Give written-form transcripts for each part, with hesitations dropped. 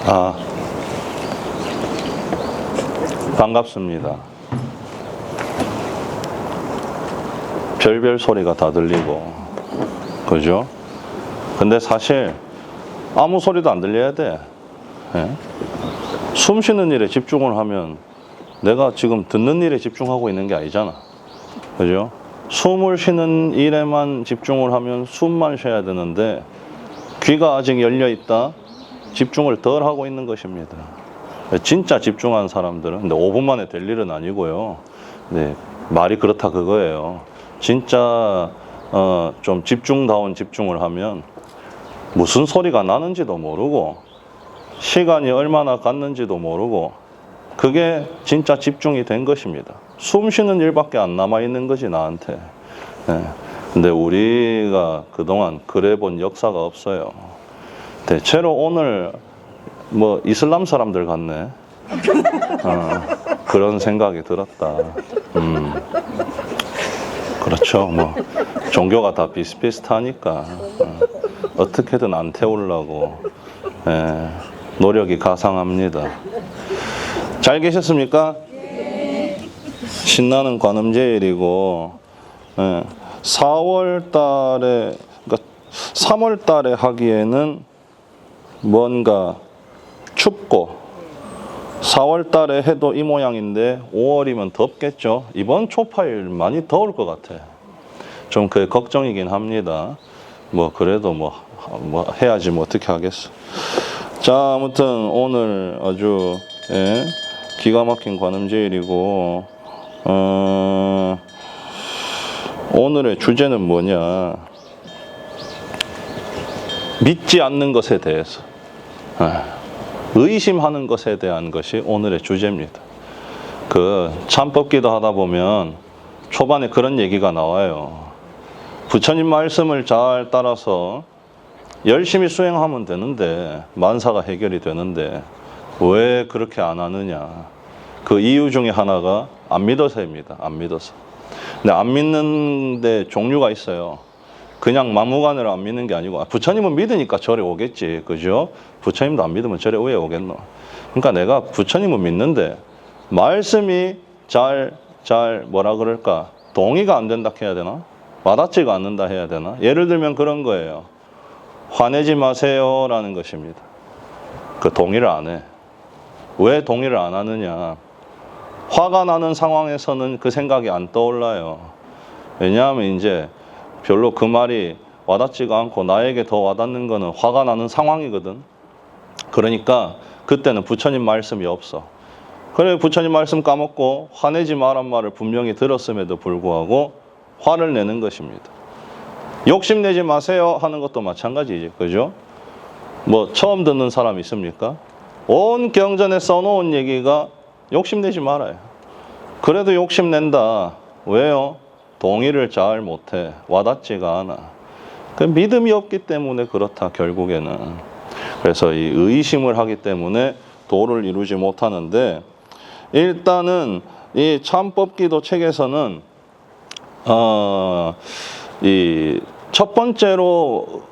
아, 반갑습니다. 별별 소리가 다 들리고, 그죠? 근데 사실 아무 소리도 안 들려야 돼. 예? 숨 쉬는 일에 집중을 하면 내가 지금 듣는 일에 집중하고 있는 게 아니잖아. 그죠? 숨을 쉬는 일에만 집중을 하면 숨만 쉬어야 되는데 귀가 아직 열려 있다? 집중을 덜 하고 있는 것입니다. 진짜 집중한 사람들은, 근데 5분 만에 될 일은 아니고요. 네, 말이 그렇다 그거예요. 진짜 좀 집중다운 집중을 하면 무슨 소리가 나는지도 모르고 시간이 얼마나 갔는지도 모르고 그게 진짜 집중이 된 것입니다. 숨 쉬는 일밖에 안 남아 있는 거지 나한테. 네. 근데 우리가 그동안 그래 본 역사가 없어요. 대체로 오늘 뭐 이슬람 사람들 같네. 그런 생각이 들었다. 그렇죠. 뭐 종교가 다 비슷비슷하니까 어떻게든 안 태우려고 노력이 가상합니다. 잘 계셨습니까? 네. 신나는 관음제일이고 4월 달에 그러니까 3월 달에 하기에는 뭔가 춥고 4월 달에 해도 이 모양인데 5월이면 덥겠죠. 이번 초파일 많이 더울 것 같아. 좀 그게 걱정이긴 합니다. 뭐 그래도 뭐 해야지 뭐 어떻게 하겠어. 자, 아무튼 오늘 아주 기가 막힌 관음제일이고 오늘의 주제는 뭐냐? 믿지 않는 것에 대해서 의심하는 것에 대한 것이 오늘의 주제입니다. 그 참법기도 하다 보면 초반에 그런 얘기가 나와요. 부처님 말씀을 잘 따라서 열심히 수행하면 되는데 만사가 해결이 되는데 왜 그렇게 안 하느냐. 그 이유 중에 하나가 안 믿어서입니다. 안 믿어서. 근데 안 믿는데 종류가 있어요. 그냥 막무가내로 안 믿는 게 아니고 부처님은 믿으니까 절에 오겠지. 그죠? 부처님도 안 믿으면 절에 왜 오겠노. 그러니까 내가 부처님은 믿는데 말씀이 잘 뭐라 그럴까 동의가 안 된다 해야 되나? 와닿지가 않는다 해야 되나? 예를 들면 그런 거예요. 화내지 마세요 라는 것입니다. 그 동의를 안 해. 왜 동의를 안 하느냐. 화가 나는 상황에서는 그 생각이 안 떠올라요. 왜냐하면 이제 별로 그 말이 와닿지가 않고 나에게 더 와닿는 거는 화가 나는 상황이거든. 그러니까 그때는 부처님 말씀이 없어. 그래 부처님 말씀 까먹고 화내지 마란 말을 분명히 들었음에도 불구하고 화를 내는 것입니다. 욕심내지 마세요 하는 것도 마찬가지지. 그죠? 뭐 처음 듣는 사람 있습니까? 온 경전에 써놓은 얘기가 욕심내지 말아요. 그래도 욕심낸다. 왜요? 동의를 잘 못해. 와닿지가 않아. 그 믿음이 없기 때문에 그렇다 결국에는. 그래서 이 의심을 하기 때문에 도를 이루지 못하는데 일단은 이 참법기도 책에서는 이 첫 번째로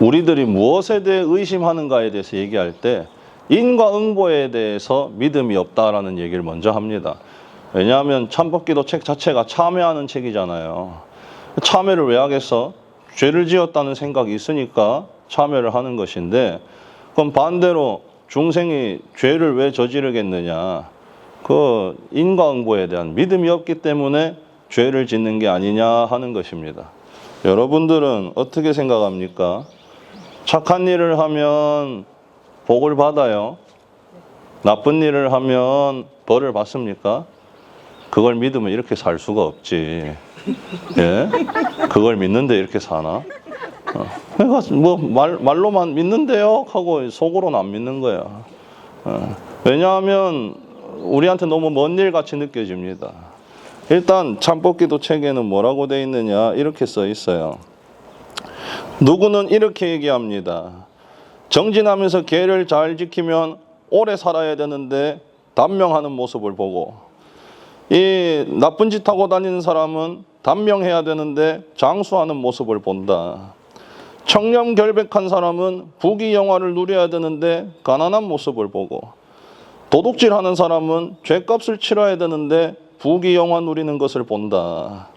우리들이 무엇에 대해 의심하는가에 대해서 얘기할 때 인과응보에 대해서 믿음이 없다라는 얘기를 먼저 합니다. 왜냐하면 참법기도 책 자체가 참회하는 책이잖아요. 참회를 왜 하겠어? 죄를 지었다는 생각이 있으니까 참회를 하는 것인데 그럼 반대로 중생이 죄를 왜 저지르겠느냐? 그 인과응보에 대한 믿음이 없기 때문에 죄를 짓는 게 아니냐 하는 것입니다. 여러분들은 어떻게 생각합니까? 착한 일을 하면 복을 받아요? 나쁜 일을 하면 벌을 받습니까? 그걸 믿으면 이렇게 살 수가 없지. 예? 그걸 믿는데 이렇게 사나? 그러니까 뭐 말로만 믿는데요 하고 속으로는 안 믿는 거야. 왜냐하면 우리한테 너무 먼 일 같이 느껴집니다. 일단 참법기도 책에는 뭐라고 돼 있느냐 이렇게 써 있어요. 누구는 이렇게 얘기합니다. 정진하면서 계를 잘 지키면 오래 살아야 되는데 단명하는 모습을 보고 이 나쁜 짓 하고 다니는 사람은 단명해야 되는데 장수하는 모습을 본다. 청렴결백한 사람은 부귀영화를 누려야 되는데 가난한 모습을 보고, 도둑질하는 사람은 죗값을 치러야 되는데 부귀영화 누리는 것을 본다.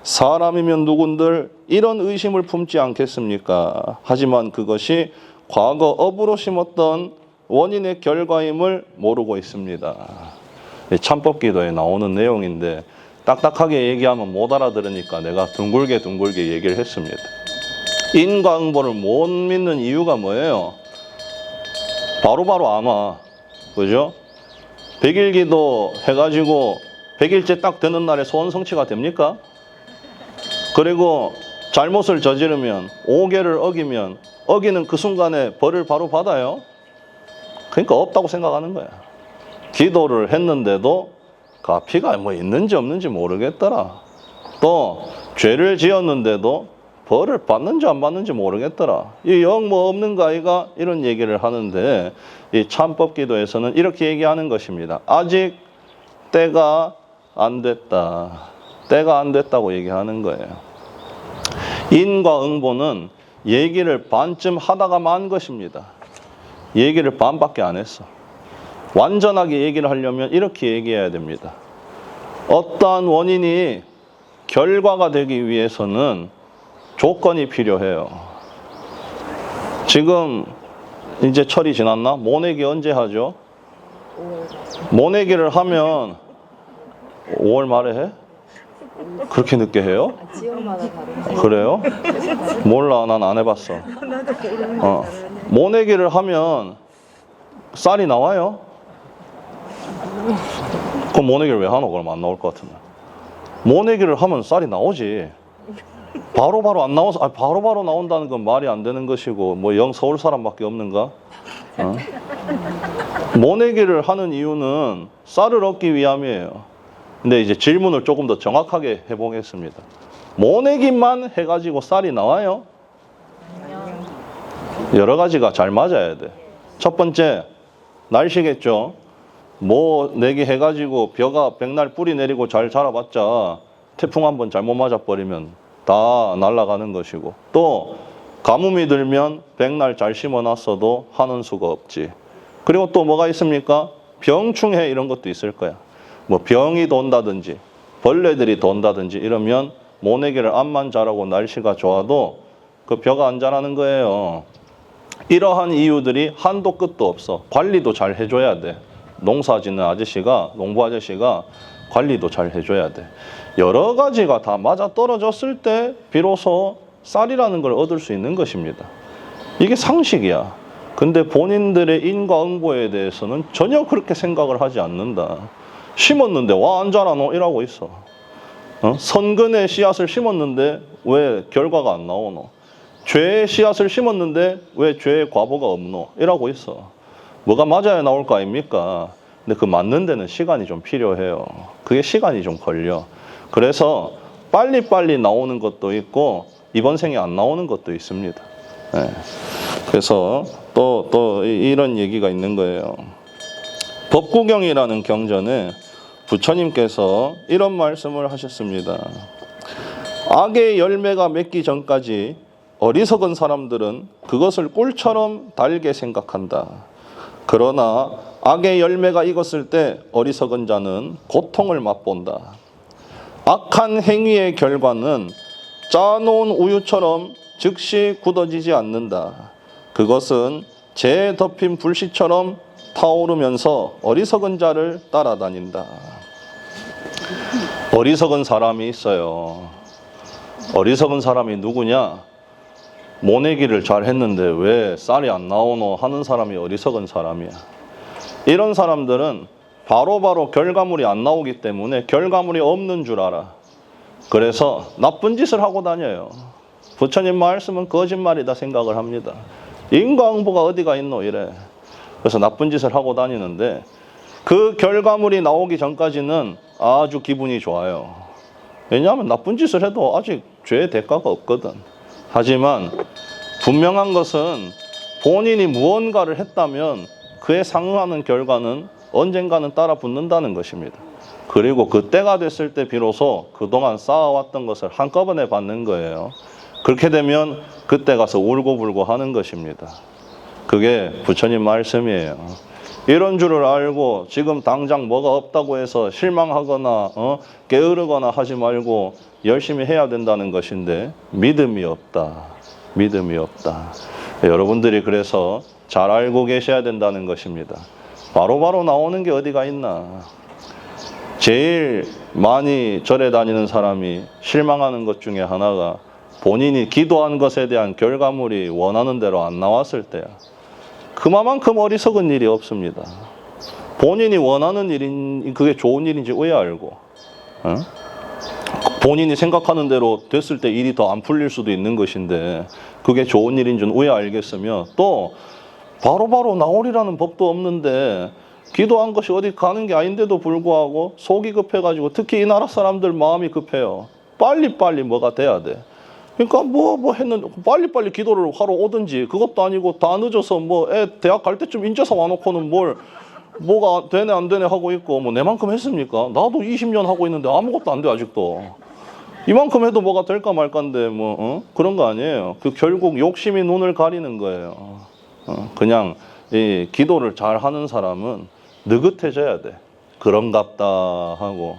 사람이면 누군들 이런 의심을 품지 않겠습니까? 하지만 그것이 과거 업으로 심었던 원인의 결과임을 모르고 있습니다. 참법기도에 나오는 내용인데 딱딱하게 얘기하면 못 알아들으니까 내가 둥글게 얘기를 했습니다. 인과응보를 못 믿는 이유가 뭐예요? 바로바로 안 와. 그죠? 100일기도 해가지고 100일째 딱 되는 날에 소원 성취가 됩니까? 그리고 잘못을 저지르면 5계를 어기면 어기는 그 순간에 벌을 바로 받아요? 그러니까 없다고 생각하는 거야. 기도를 했는데도 가피가 뭐 있는지 없는지 모르겠더라. 또 죄를 지었는데도 벌을 받는지 안 받는지 모르겠더라. 이 영 뭐 없는가 아이가 이런 얘기를 하는데, 이 참법기도에서는 이렇게 얘기하는 것입니다. 아직 때가 안 됐다. 때가 안 됐다고 얘기하는 거예요. 인과응보는 얘기를 반쯤 하다가 만 것입니다. 얘기를 반밖에 안 했어. 완전하게 얘기를 하려면 이렇게 얘기해야 됩니다. 어떠한 원인이 결과가 되기 위해서는 조건이 필요해요. 지금 이제 철이 지났나? 모내기 언제 하죠? 모내기를 하면 5월 말에 해? 그렇게 늦게 해요? 지역마다 다른데. 그래요? 몰라, 난 안 해봤어. 모내기를 하면 쌀이 나와요? 그럼 모내기를 왜 하노? 그럼 안 나올 것 같은데. 모내기를 하면 쌀이 나오지. 바로바로 안 나와서, 바로바로 나온다는 건 말이 안 되는 것이고, 뭐 영 서울 사람밖에 없는가? 모내기를 하는 이유는 쌀을 얻기 위함이에요. 근데 이제 질문을 조금 더 정확하게 해보겠습니다. 모내기만 해가지고 쌀이 나와요? 여러 가지가 잘 맞아야 돼. 첫 번째, 날씨겠죠. 모내기 해가지고 벼가 백날 뿌리 내리고 잘 자라봤자 태풍 한번 잘못 맞아버리면 다 날아가는 것이고, 또 가뭄이 들면 백날 잘 심어놨어도 하는 수가 없지. 그리고 또 뭐가 있습니까? 병충해 이런 것도 있을 거야. 뭐 병이 돈다든지 벌레들이 돈다든지 이러면 모내기를 암만 자라고 날씨가 좋아도 그 벼가 안 자라는 거예요. 이러한 이유들이 한도 끝도 없어. 관리도 잘 해줘야 돼. 농사 짓는 아저씨가, 농부 아저씨가 관리도 잘 해줘야 돼. 여러 가지가 다 맞아 떨어졌을 때 비로소 쌀이라는 걸 얻을 수 있는 것입니다. 이게 상식이야. 근데 본인들의 인과응보에 대해서는 전혀 그렇게 생각을 하지 않는다. 심었는데 와 안 자라노? 이러고 있어. 선근의 씨앗을 심었는데 왜 결과가 안 나오노? 죄의 씨앗을 심었는데 왜 죄의 과보가 없노? 이러고 있어. 뭐가 맞아야 나올 거 아닙니까? 근데 그 맞는 데는 시간이 좀 필요해요. 그게 시간이 좀 걸려. 그래서 빨리빨리 나오는 것도 있고 이번 생에 안 나오는 것도 있습니다. 네. 그래서 또 이런 얘기가 있는 거예요. 법구경이라는 경전에 부처님께서 이런 말씀을 하셨습니다. 악의 열매가 맺기 전까지 어리석은 사람들은 그것을 꿀처럼 달게 생각한다. 그러나 악의 열매가 익었을 때 어리석은 자는 고통을 맛본다. 악한 행위의 결과는 짜놓은 우유처럼 즉시 굳어지지 않는다. 그것은 재에 덮인 불씨처럼 타오르면서 어리석은 자를 따라다닌다. 어리석은 사람이 있어요. 어리석은 사람이 누구냐? 모내기를 잘 했는데 왜 쌀이 안 나오노 하는 사람이 어리석은 사람이야. 이런 사람들은 바로바로 결과물이 안 나오기 때문에 결과물이 없는 줄 알아. 그래서 나쁜 짓을 하고 다녀요. 부처님 말씀은 거짓말이다 생각을 합니다. 인과응보가 어디가 있노 이래. 그래서 나쁜 짓을 하고 다니는데 그 결과물이 나오기 전까지는 아주 기분이 좋아요. 왜냐하면 나쁜 짓을 해도 아직 죄의 대가가 없거든. 하지만 분명한 것은 본인이 무언가를 했다면 그에 상응하는 결과는 언젠가는 따라 붙는다는 것입니다. 그리고 그때가 됐을 때 비로소 그동안 쌓아왔던 것을 한꺼번에 받는 거예요. 그렇게 되면 그때 가서 울고불고 하는 것입니다. 그게 부처님 말씀이에요. 이런 줄을 알고 지금 당장 뭐가 없다고 해서 실망하거나 게으르거나 하지 말고 열심히 해야 된다는 것인데 믿음이 없다. 믿음이 없다. 여러분들이 그래서 잘 알고 계셔야 된다는 것입니다. 바로바로 나오는 게 어디가 있나. 제일 많이 절에 다니는 사람이 실망하는 것 중에 하나가 본인이 기도한 것에 대한 결과물이 원하는 대로 안 나왔을 때야. 그만큼 어리석은 일이 없습니다. 본인이 원하는 일인 그게 좋은 일인지 왜 알고, 본인이 생각하는 대로 됐을 때 일이 더 안 풀릴 수도 있는 것인데 그게 좋은 일인지는 왜 알겠으며, 또 바로바로 나오리라는 법도 없는데 기도한 것이 어디 가는 게 아닌데도 불구하고 속이 급해가지고, 특히 이 나라 사람들 마음이 급해요. 빨리빨리 뭐가 돼야 돼. 그러니까 뭐 했는데 빨리빨리 기도를 하러 오든지, 그것도 아니고 다 늦어서 애 대학 갈 때쯤 인제서 와놓고는 뭐가 되네 안 되네 하고 있고, 내만큼 했습니까? 나도 20년 하고 있는데 아무것도 안 돼 아직도. 이만큼 해도 뭐가 될까 말까인데 그런 거 아니에요. 결국 욕심이 눈을 가리는 거예요. 그냥 이 기도를 잘 하는 사람은 느긋해져야 돼. 그런갑다 하고,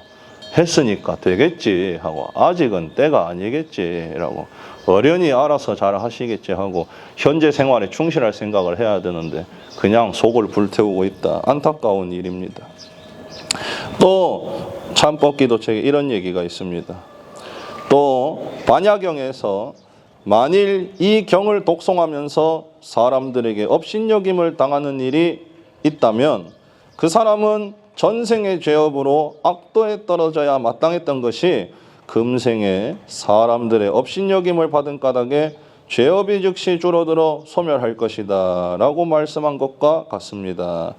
했으니까 되겠지 하고, 아직은 때가 아니겠지라고, 어련히 알아서 잘 하시겠지 하고 현재 생활에 충실할 생각을 해야 되는데 그냥 속을 불태우고 있다. 안타까운 일입니다. 또 참법기도책에 이런 얘기가 있습니다. 또 반야경에서 만일 이 경을 독송하면서 사람들에게 업신여김을 당하는 일이 있다면 그 사람은 전생의 죄업으로 악도에 떨어져야 마땅했던 것이 금생에 사람들의 업신여김을 받은 까닭에 죄업이 즉시 줄어들어 소멸할 것이다 라고 말씀한 것과 같습니다.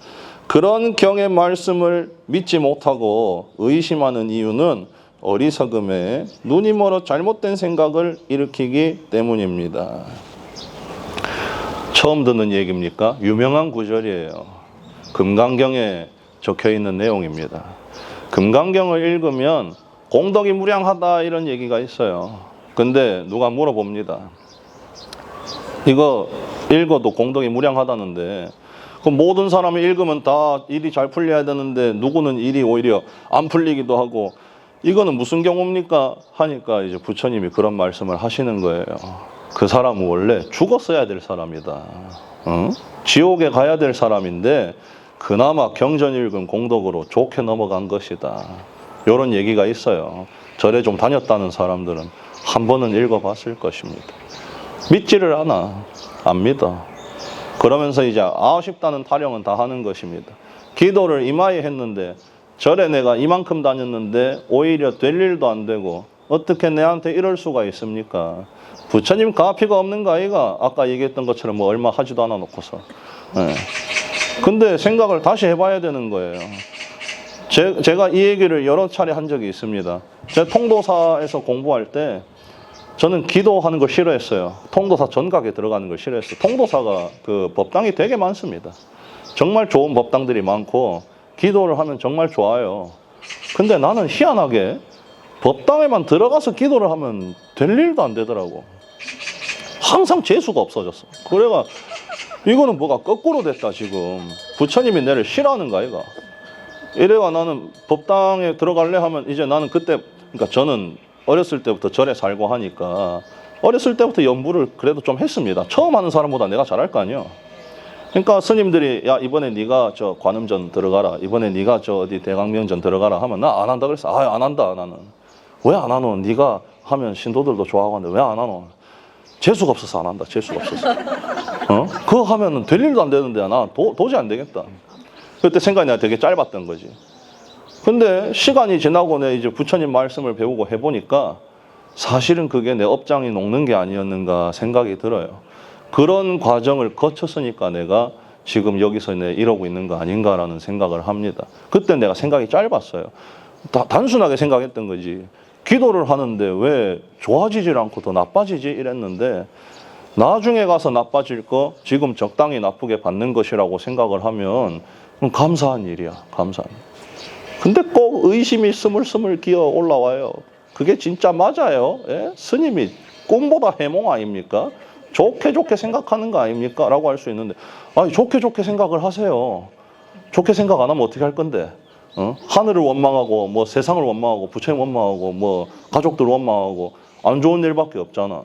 그런 경의 말씀을 믿지 못하고 의심하는 이유는 어리석음에 눈이 멀어 잘못된 생각을 일으키기 때문입니다. 처음 듣는 얘기입니까? 유명한 구절이에요. 금강경에 적혀있는 내용입니다. 금강경을 읽으면 공덕이 무량하다 이런 얘기가 있어요. 근데 누가 물어봅니다. 이거 읽어도 공덕이 무량하다는데 그럼 모든 사람이 읽으면 다 일이 잘 풀려야 되는데 누구는 일이 오히려 안 풀리기도 하고, 이거는 무슨 경우입니까? 하니까 이제 부처님이 그런 말씀을 하시는 거예요. 그 사람은 원래 죽었어야 될 사람이다. 지옥에 가야 될 사람인데 그나마 경전 읽은 공덕으로 좋게 넘어간 것이다. 이런 얘기가 있어요. 절에 좀 다녔다는 사람들은 한 번은 읽어봤을 것입니다. 믿지를 않아. 안 믿어. 그러면서 이제 아쉽다는 타령은 다 하는 것입니다. 기도를 이마에 했는데 절에 내가 이만큼 다녔는데 오히려 될 일도 안 되고 어떻게 내한테 이럴 수가 있습니까? 부처님 가피가 없는 거 아이가? 아까 얘기했던 것처럼 얼마 하지도 않아 놓고서. 근데 생각을 다시 해봐야 되는 거예요. 제가 이 얘기를 여러 차례 한 적이 있습니다. 제가 통도사에서 공부할 때 저는 기도하는 걸 싫어했어요. 통도사 전각에 들어가는 걸 싫어했어요. 통도사가 그 법당이 되게 많습니다. 정말 좋은 법당들이 많고 기도를 하면 정말 좋아요. 근데 나는 희한하게 법당에만 들어가서 기도를 하면 될 일도 안 되더라고. 항상 재수가 없어졌어. 그래가 이거는 뭐가 거꾸로 됐다 지금. 부처님이 내를 싫어하는 거 아이가. 이래가 나는 법당에 들어갈래 하면 이제 나는 그때, 그러니까 저는 어렸을 때부터 절에 살고 하니까 어렸을 때부터 연부를 그래도 좀 했습니다. 처음 하는 사람보다 내가 잘할 거 아니야. 그러니까 스님들이 야 이번에 네가 저 관음전 들어가라, 이번에 네가 저 어디 대강명전 들어가라 하면 나 안 한다 그랬어. 아 안 한다 나는. 왜 안 하노? 네가 하면 신도들도 좋아하고 하는데 왜 안 하노? 재수가 없어서 안 한다. 재수가 없어서. 그거 하면은 될 일도 안 되는데 나 도저히 안 되겠다. 그때 생각이 내가 되게 짧았던 거지. 근데 시간이 지나고 내 이제 부처님 말씀을 배우고 해보니까 사실은 그게 내 업장이 녹는 게 아니었는가 생각이 들어요. 그런 과정을 거쳤으니까 내가 지금 여기서 이러고 있는 거 아닌가라는 생각을 합니다. 그때 내가 생각이 짧았어요. 단순하게 생각했던 거지. 기도를 하는데 왜 좋아지질 않고 더 나빠지지 이랬는데 나중에 가서 나빠질 거 지금 적당히 나쁘게 받는 것이라고 생각을 하면 감사한 일이야. 감사한 일. 근데 꼭 의심이 스물스물 기어 올라와요. 그게 진짜 맞아요? 예? 스님이 꿈보다 해몽 아닙니까? 좋게 생각하는 거 아닙니까? 라고 할 수 있는데, 아니, 좋게 생각을 하세요. 좋게 생각 안 하면 어떻게 할 건데? 하늘을 원망하고, 뭐 세상을 원망하고, 부처님 원망하고, 뭐 가족들 원망하고, 안 좋은 일밖에 없잖아.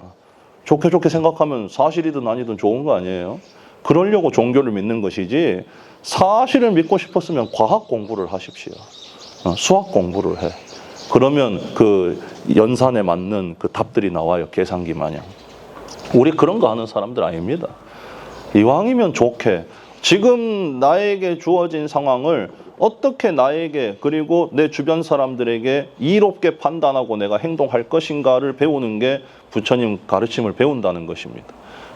좋게 생각하면 사실이든 아니든 좋은 거 아니에요? 그러려고 종교를 믿는 것이지, 사실을 믿고 싶었으면 과학 공부를 하십시오. 수학 공부를 해. 그러면 그 연산에 맞는 그 답들이 나와요. 계산기 마냥. 우리 그런 거 하는 사람들 아닙니다. 이왕이면 좋게, 지금 나에게 주어진 상황을 어떻게 나에게 그리고 내 주변 사람들에게 이롭게 판단하고 내가 행동할 것인가를 배우는 게 부처님 가르침을 배운다는 것입니다.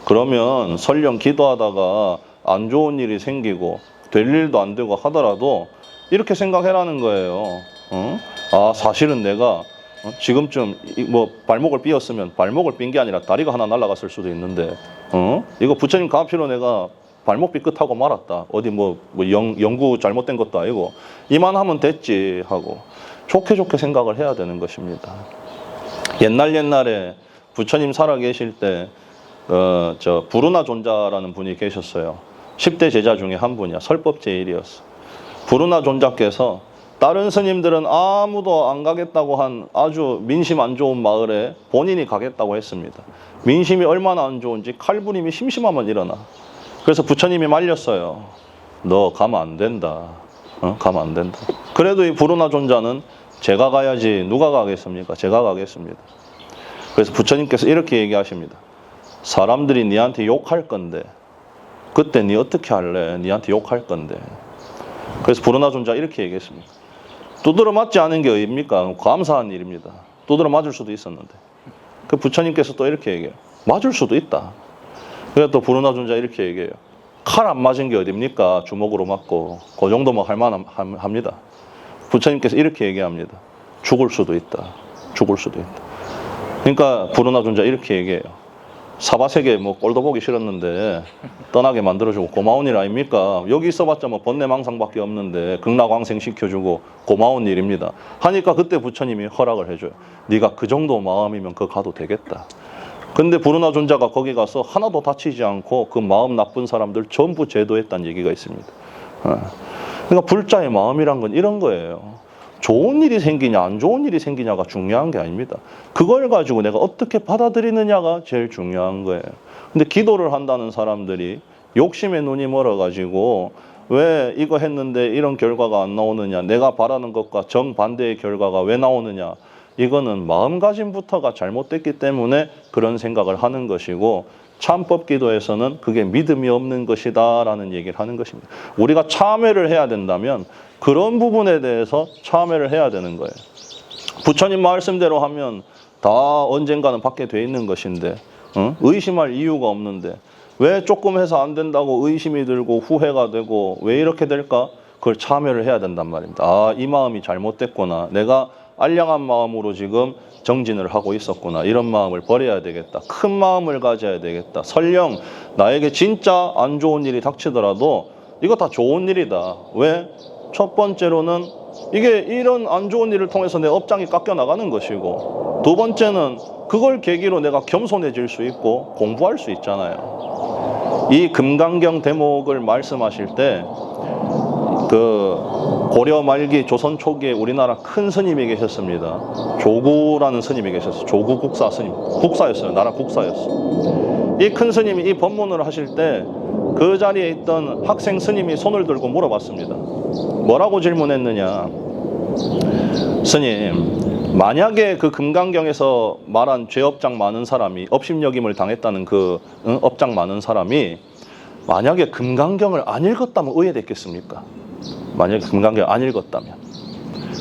그러면 설령 기도하다가 안 좋은 일이 생기고 될 일도 안 되고 하더라도 이렇게 생각해라는 거예요. 아, 사실은 내가 지금쯤 뭐 발목을 삐었으면 발목을 삔 게 아니라 다리가 하나 날아갔을 수도 있는데, 이거 부처님 가피로 내가 발목 삐끗하고 말았다. 어디 연구 잘못된 것도 아니고 이만하면 됐지 하고 좋게 생각을 해야 되는 것입니다. 옛날에 부처님 살아계실 때 부르나 존자라는 분이 계셨어요. 10대 제자 중에 한 분이야. 설법 제1이었어. 부르나 존자께서 다른 스님들은 아무도 안 가겠다고 한 아주 민심 안 좋은 마을에 본인이 가겠다고 했습니다. 민심이 얼마나 안 좋은지 칼부림이 심심하면 일어나. 그래서 부처님이 말렸어요. 너 가면 안 된다. 가면 안 된다. 그래도 이 부르나 존자는 제가 가야지 누가 가겠습니까? 제가 가겠습니다. 그래서 부처님께서 이렇게 얘기하십니다. 사람들이 니한테 욕할 건데 그때 니 어떻게 할래? 니한테 욕할 건데. 그래서 부르나 존자 이렇게 얘기했습니다. 두드러 맞지 않은 게 어입니까? 감사한 일입니다. 두드러 맞을 수도 있었는데. 그 부처님께서 또 이렇게 얘기해요. 맞을 수도 있다. 그래서 또 부르나 존자 이렇게 얘기해요. 칼 안 맞은 게 어딥니까? 주먹으로 맞고 그 정도면 할만합니다. 부처님께서 이렇게 얘기합니다. 죽을 수도 있다. 죽을 수도 있다. 그러니까 부르나 존자 이렇게 얘기해요. 사바세계 꼴도 보기 싫었는데 떠나게 만들어주고 고마운 일 아닙니까? 여기 있어봤자 번뇌망상밖에 없는데 극락왕생 시켜주고 고마운 일입니다. 하니까 그때 부처님이 허락을 해줘요. 네가 그 정도 마음이면 그거 가도 되겠다. 근데 부르나 존자가 거기 가서 하나도 다치지 않고 그 마음 나쁜 사람들 전부 제도했다는 얘기가 있습니다. 그러니까 불자의 마음이란 건 이런 거예요. 좋은 일이 생기냐 안 좋은 일이 생기냐가 중요한 게 아닙니다. 그걸 가지고 내가 어떻게 받아들이느냐가 제일 중요한 거예요. 근데 기도를 한다는 사람들이 욕심에 눈이 멀어가지고 왜 이거 했는데 이런 결과가 안 나오느냐, 내가 바라는 것과 정반대의 결과가 왜 나오느냐, 이거는 마음가짐부터가 잘못됐기 때문에 그런 생각을 하는 것이고, 참법 기도에서는 그게 믿음이 없는 것이다 라는 얘기를 하는 것입니다. 우리가 참회를 해야 된다면 그런 부분에 대해서 참회를 해야 되는 거예요. 부처님 말씀대로 하면 다 언젠가는 받게 돼 있는 것인데 의심할 이유가 없는데 왜 조금 해서 안 된다고 의심이 들고 후회가 되고 왜 이렇게 될까? 그걸 참회를 해야 된단 말입니다. 아, 이 마음이 잘못됐구나. 내가 알량한 마음으로 지금 정진을 하고 있었구나. 이런 마음을 버려야 되겠다. 큰 마음을 가져야 되겠다. 설령 나에게 진짜 안 좋은 일이 닥치더라도 이거 다 좋은 일이다. 왜? 첫 번째로는 이게 이런 안 좋은 일을 통해서 내 업장이 깎여 나가는 것이고, 두 번째는 그걸 계기로 내가 겸손해질 수 있고 공부할 수 있잖아요. 이 금강경 대목을 말씀하실 때 그 고려 말기 조선 초기에 우리나라 큰 스님이 계셨습니다. 조구라는 스님이 계셨어요. 조구 국사 스님. 국사였어요. 나라 국사였어요. 이 큰 스님이 이 법문을 하실 때 그 자리에 있던 학생 스님이 손을 들고 물어봤습니다. 뭐라고 질문했느냐. 스님, 만약에 그 금강경에서 말한 죄업장 많은 사람이, 업심여김을 당했다는 그 업장 많은 사람이 만약에 금강경을 안 읽었다면 의외됐겠습니까? 만약에 금강경을 안 읽었다면.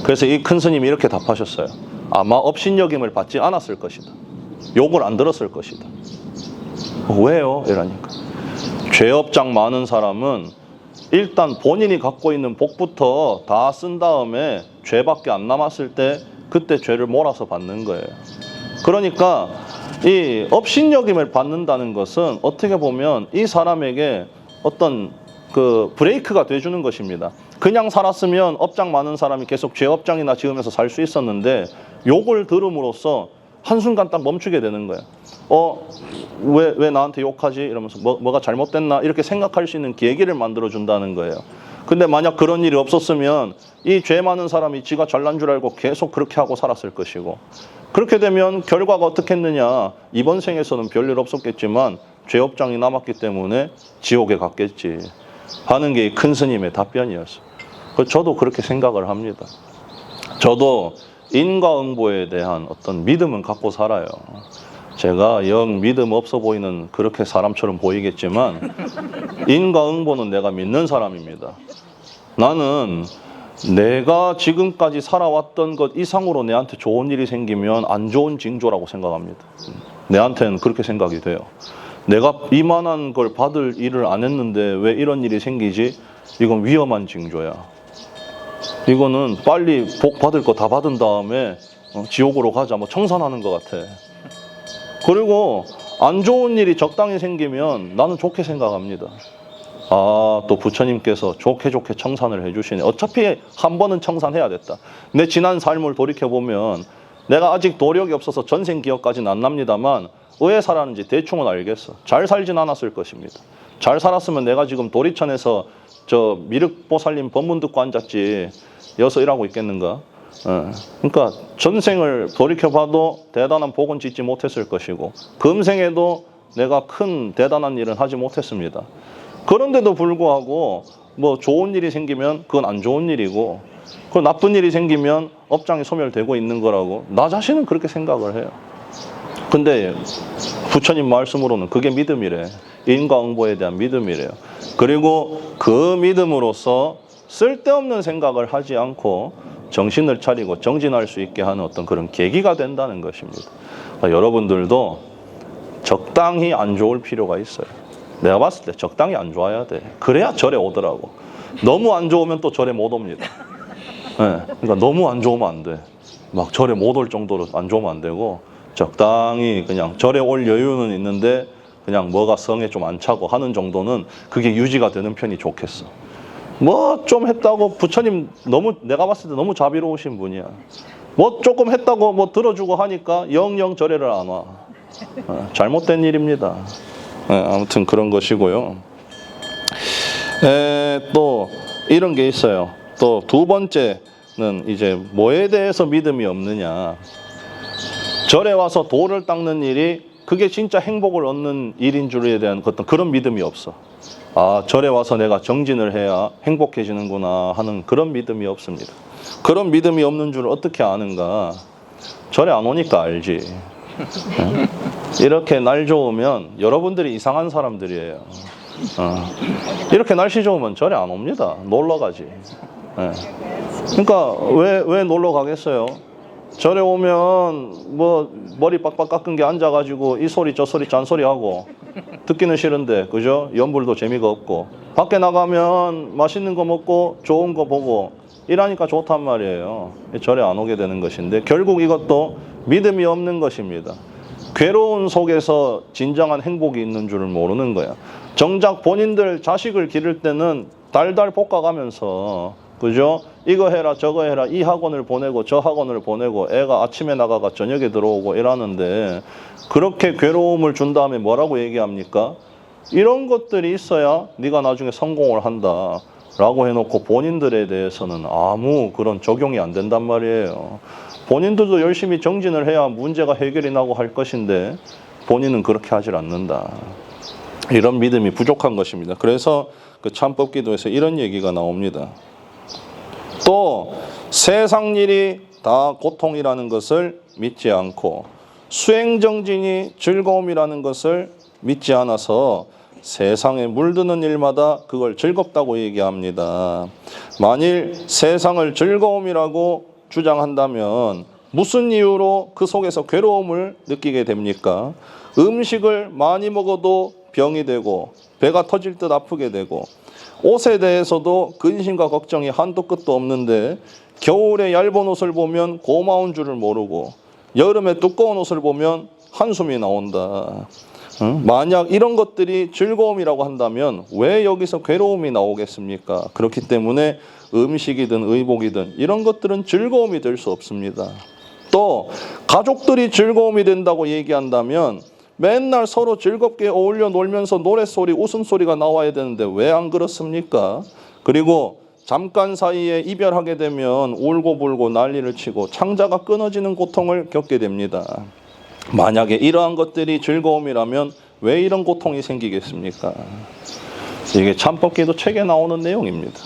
그래서 이 큰 스님이 이렇게 답하셨어요. 아마 업신여김을 받지 않았을 것이다. 욕을 안 들었을 것이다. 왜요? 이러니까 죄업장 많은 사람은 일단 본인이 갖고 있는 복부터 다 쓴 다음에 죄밖에 안 남았을 때 그때 죄를 몰아서 받는 거예요. 그러니까 이 업신여김을 받는다는 것은 어떻게 보면 이 사람에게 어떤 그 브레이크가 돼주는 것입니다. 그냥 살았으면 업장 많은 사람이 계속 죄업장이나 지으면서 살 수 있었는데 욕을 들음으로써 한순간 딱 멈추게 되는 거야. 왜 나한테 욕하지? 이러면서 뭐가 잘못됐나? 이렇게 생각할 수 있는 계기를 만들어준다는 거예요. 근데 만약 그런 일이 없었으면 이 죄 많은 사람이 지가 잘난 줄 알고 계속 그렇게 하고 살았을 것이고, 그렇게 되면 결과가 어떻게 했느냐? 이번 생에서는 별일 없었겠지만 죄업장이 남았기 때문에 지옥에 갔겠지 하는 게 큰 스님의 답변이었어요. 저도 그렇게 생각을 합니다. 저도 인과응보에 대한 어떤 믿음은 갖고 살아요. 제가 영 믿음 없어 보이는 그렇게 사람처럼 보이겠지만 인과응보는 내가 믿는 사람입니다. 나는 내가 지금까지 살아왔던 것 이상으로 내한테 좋은 일이 생기면 안 좋은 징조라고 생각합니다. 내한테는 그렇게 생각이 돼요. 내가 이만한 걸 받을 일을 안 했는데 왜 이런 일이 생기지? 이건 위험한 징조야. 이거는 빨리 복 받을 거 다 받은 다음에 지옥으로 가자, 뭐 청산하는 것 같아. 그리고 안 좋은 일이 적당히 생기면 나는 좋게 생각합니다. 또 부처님께서 좋게 청산을 해주시네. 어차피 한 번은 청산해야 됐다. 내 지난 삶을 돌이켜보면 내가 아직 도력이 없어서 전생 기억까지는 안 납니다만 왜 살았는지 대충은 알겠어. 잘 살진 않았을 것입니다. 잘 살았으면 내가 지금 도리천에서 저 미륵보살님 법문 듣고 앉았지 여기서 일하고 있겠는가? 그러니까 전생을 돌이켜봐도 대단한 복은 짓지 못했을 것이고 금생에도 내가 큰 대단한 일은 하지 못했습니다. 그런데도 불구하고 뭐 좋은 일이 생기면 그건 안 좋은 일이고, 그 나쁜 일이 생기면 업장이 소멸되고 있는 거라고 나 자신은 그렇게 생각을 해요. 근데 부처님 말씀으로는 그게 믿음이래. 인과응보에 대한 믿음이래요. 그리고 그 믿음으로써 쓸데없는 생각을 하지 않고 정신을 차리고 정진할 수 있게 하는 어떤 그런 계기가 된다는 것입니다. 여러분들도 적당히 안 좋을 필요가 있어요. 내가 봤을 때 적당히 안 좋아야 돼. 그래야 절에 오더라고. 너무 안 좋으면 또 절에 못 옵니다. 네, 그러니까 너무 안 좋으면 안 돼. 막 절에 못 올 정도로 안 좋으면 안 되고 적당히 그냥 절에 올 여유는 있는데 그냥 뭐가 성에 좀 안 차고 하는 정도는 그게 유지가 되는 편이 좋겠어. 뭐 좀 했다고 부처님 내가 봤을 때 너무 자비로우신 분이야. 뭐 조금 했다고 뭐 들어주고 하니까 영영 절에를 안 와. 잘못된 일입니다. 아무튼 그런 것이고요. 또 이런 게 있어요. 또 두 번째는 이제 뭐에 대해서 믿음이 없느냐. 절에 와서 돌을 닦는 일이 그게 진짜 행복을 얻는 일인 줄에 대한 어떤 그런 믿음이 없어. 절에 와서 내가 정진을 해야 행복해지는구나 하는 그런 믿음이 없습니다. 그런 믿음이 없는 줄 어떻게 아는가? 절에 안 오니까 알지. 이렇게 날 좋으면 여러분들이 이상한 사람들이에요. 이렇게 날씨 좋으면 절에 안 옵니다. 놀러 가지. 그러니까 왜 놀러 가겠어요? 절에 오면 뭐 머리 빡빡 깎은 게 앉아가지고 이 소리 저 소리 짠소리 하고 듣기는 싫은데, 그죠? 연불도 재미가 없고 밖에 나가면 맛있는 거 먹고 좋은 거 보고 이러니까 좋단 말이에요. 절에 안 오게 되는 것인데 결국 이것도 믿음이 없는 것입니다. 괴로운 속에서 진정한 행복이 있는 줄을 모르는 거야. 정작 본인들 자식을 기를 때는 달달 볶아가면서, 그죠? 이거 해라 저거 해라 이 학원을 보내고 저 학원을 보내고 애가 아침에 나가가 저녁에 들어오고 이러는데 그렇게 괴로움을 준 다음에 뭐라고 얘기합니까? 이런 것들이 있어야 네가 나중에 성공을 한다 라고 해놓고 본인들에 대해서는 아무 그런 적용이 안 된단 말이에요. 본인들도 열심히 정진을 해야 문제가 해결이 나고 할 것인데 본인은 그렇게 하질 않는다. 이런 믿음이 부족한 것입니다. 그래서 그 참법기도에서 이런 얘기가 나옵니다. 또 세상 일이 다 고통이라는 것을 믿지 않고 수행정진이 즐거움이라는 것을 믿지 않아서 세상에 물드는 일마다 그걸 즐겁다고 얘기합니다. 만일 세상을 즐거움이라고 주장한다면 무슨 이유로 그 속에서 괴로움을 느끼게 됩니까? 음식을 많이 먹어도 병이 되고 배가 터질 듯 아프게 되고 옷에 대해서도 근심과 걱정이 한도 끝도 없는데 겨울에 얇은 옷을 보면 고마운 줄을 모르고 여름에 두꺼운 옷을 보면 한숨이 나온다. 만약 이런 것들이 즐거움이라고 한다면 왜 여기서 괴로움이 나오겠습니까? 그렇기 때문에 음식이든 의복이든 이런 것들은 즐거움이 될 수 없습니다. 또 가족들이 즐거움이 된다고 얘기한다면 맨날 서로 즐겁게 어울려 놀면서 노랫소리, 웃음소리가 나와야 되는데 왜 안 그렇습니까? 그리고 잠깐 사이에 이별하게 되면 울고불고 난리를 치고 창자가 끊어지는 고통을 겪게 됩니다. 만약에 이러한 것들이 즐거움이라면 왜 이런 고통이 생기겠습니까? 이게 참법기도 책에 나오는 내용입니다.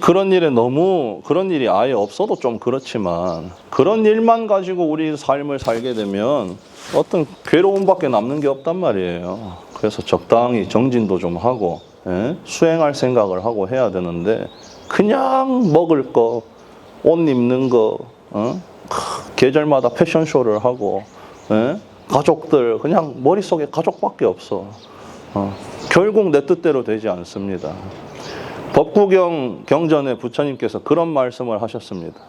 그런 일이 아예 없어도 좀 그렇지만 그런 일만 가지고 우리 삶을 살게 되면 어떤 괴로움밖에 남는 게 없단 말이에요. 그래서 적당히 정진도 좀 하고 수행할 생각을 하고 해야 되는데 그냥 먹을 거, 옷 입는 거, 계절마다 패션쇼를 하고 가족들 그냥 머릿속에 가족밖에 없어. 결국 내 뜻대로 되지 않습니다. 법구경 경전에 부처님께서 그런 말씀을 하셨습니다.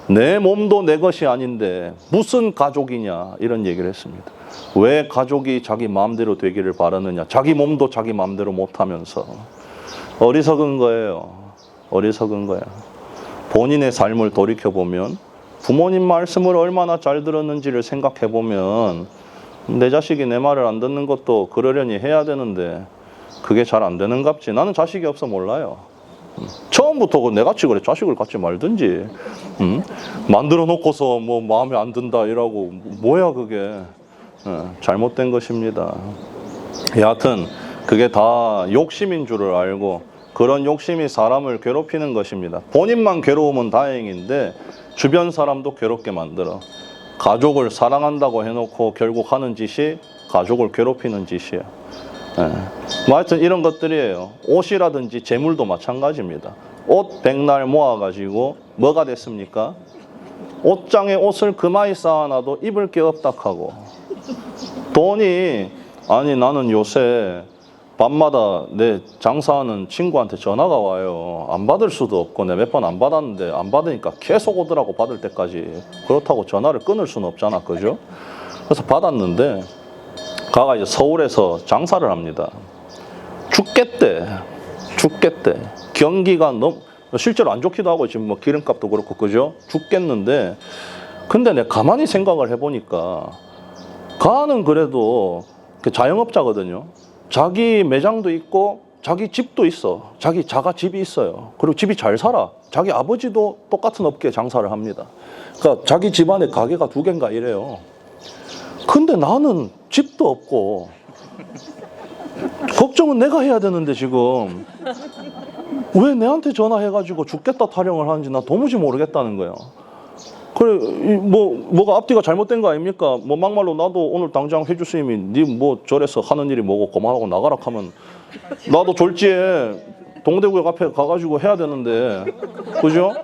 내 몸도 내 것이 아닌데 무슨 가족이냐 이런 얘기를 했습니다. 왜 가족이 자기 마음대로 되기를 바라느냐. 자기 몸도 자기 마음대로 못하면서. 어리석은 거예요. 어리석은 거야. 본인의 삶을 돌이켜보면 부모님 말씀을 얼마나 잘 들었는지를 생각해보면 내 자식이 내 말을 안 듣는 것도 그러려니 해야 되는데 그게 잘 안 되는갑지. 나는 자식이 없어 몰라요. 처음부터 내같이 그래 자식을 갖지 말든지 만들어 놓고서 뭐 마음에 안 든다 이라고 뭐야 그게. 잘못된 것입니다. 여하튼 그게 다 욕심인 줄을 알고 그런 욕심이 사람을 괴롭히는 것입니다. 본인만 괴로우면 다행인데 주변 사람도 괴롭게 만들어. 가족을 사랑한다고 해놓고 결국 하는 짓이 가족을 괴롭히는 짓이야. 뭐 하여튼 이런 것들이에요. 옷이라든지 재물도 마찬가지입니다. 옷 백날 모아가지고 뭐가 됐습니까? 옷장에 옷을 그마이 쌓아놔도 입을 게 없다 하고 돈이 아니 나는 요새 밤마다 내 장사하는 친구한테 전화가 와요. 안 받을 수도 없고 내가 몇 번 안 받았는데 안 받으니까 계속 오더라고 받을 때까지. 그렇다고 전화를 끊을 수는 없잖아. 그죠? 그래서 받았는데 가가 이제 서울에서 장사를 합니다. 죽겠대. 경기가 너무 실제로 안 좋기도 하고 지금 뭐 기름값도 그렇고 그죠? 죽겠는데 근데 내가 가만히 생각을 해보니까 가는 그래도 자영업자거든요. 자기 매장도 있고 자기 집도 있어. 자기 자가 집이 있어요. 그리고 집이 잘 살아. 자기 아버지도 똑같은 업계에 장사를 합니다. 그러니까 자기 집안에 가게가 2개인가 이래요. 근데 나는 집도 없고 걱정은 내가 해야 되는데 지금 왜 내한테 전화해가지고 죽겠다 타령을 하는지 나 도무지 모르겠다는 거예요. 그래 뭐가 앞뒤가 잘못된 거 아닙니까? 뭐 막말로 나도 오늘 당장 회주 스님이 니 뭐 절에서 하는 일이 뭐고 그만하고 나가라 하면 나도 졸지에 동대구역 앞에 가가지고 해야 되는데 그죠?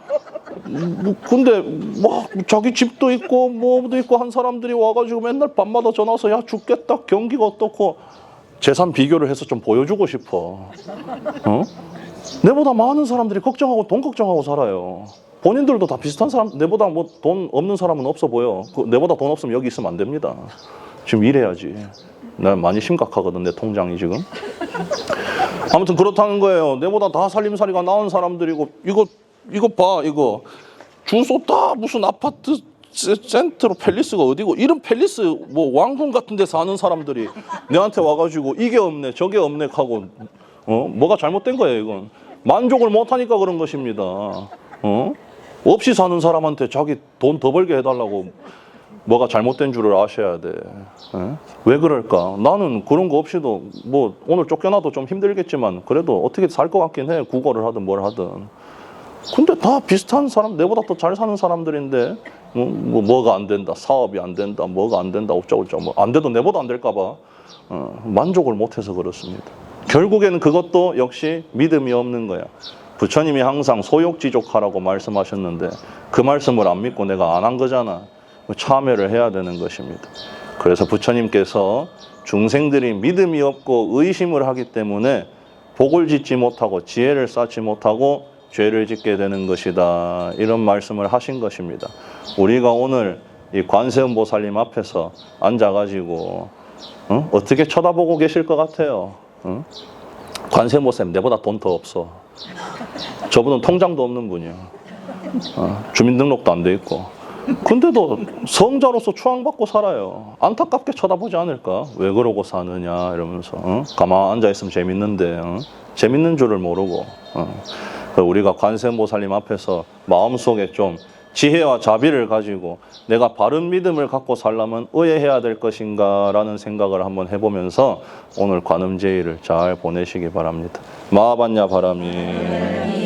근데 막 자기 집도 있고 뭐도 있고 한 사람들이 와가지고 맨날 밤마다 전화 와서 야 죽겠다 경기가 어떻고 재산 비교를 해서 좀 보여주고 싶어. 내보다 많은 사람들이 걱정하고 돈 걱정하고 살아요. 본인들도 다 비슷한 사람, 내보다 뭐 돈 없는 사람은 없어 보여. 내보다 돈 없으면 여기 있으면 안 됩니다. 지금 일해야지. 나 많이 심각하거든, 내 통장이 지금. 아무튼 그렇다는 거예요. 내보다 다 살림살이가 나은 사람들이고, 이거 봐, 이거. 주소 다 무슨 아파트 센트로 팰리스가 어디고, 이런 팰리스 뭐 왕궁 같은 데 사는 사람들이 내한테 와가지고 이게 없네, 저게 없네 하고, 뭐가 잘못된 거예요, 이건. 만족을 못하니까 그런 것입니다. 없이 사는 사람한테 자기 돈 더 벌게 해달라고 뭐가 잘못된 줄을 아셔야 돼. 왜 그럴까? 나는 그런 거 없이도 뭐 오늘 쫓겨나도 좀 힘들겠지만 그래도 어떻게 살 것 같긴 해. 국어를 하든 뭘 하든. 근데 다 비슷한 사람, 내보다 더 잘 사는 사람들인데 뭐가 안 된다, 사업이 안 된다, 뭐가 안 된다, 어쩌고저쩌고 뭐 안 돼도 내보다 안 될까 봐 만족을 못해서 그렇습니다. 결국에는 그것도 역시 믿음이 없는 거야. 부처님이 항상 소욕지족하라고 말씀하셨는데 그 말씀을 안 믿고 내가 안 한 거잖아. 참여를 해야 되는 것입니다. 그래서 부처님께서 중생들이 믿음이 없고 의심을 하기 때문에 복을 짓지 못하고 지혜를 쌓지 못하고 죄를 짓게 되는 것이다. 이런 말씀을 하신 것입니다. 우리가 오늘 이 관세음보살님 앞에서 앉아가지고 어떻게 쳐다보고 계실 것 같아요? 관세음보살님 내보다 돈 더 없어. 저분은 통장도 없는 분이야. 주민등록도 안 돼 있고. 근데도 성자로서 추앙받고 살아요. 안타깝게 쳐다보지 않을까? 왜 그러고 사느냐 이러면서 가만 앉아 있으면 재밌는데 재밌는 줄을 모르고 우리가 관세음보살님 앞에서 마음속에 좀 지혜와 자비를 가지고 내가 바른 믿음을 갖고 살려면 의해해야 될 것인가 라는 생각을 한번 해보면서 오늘 관음제의를 잘 보내시기 바랍니다. 마하반야 바람이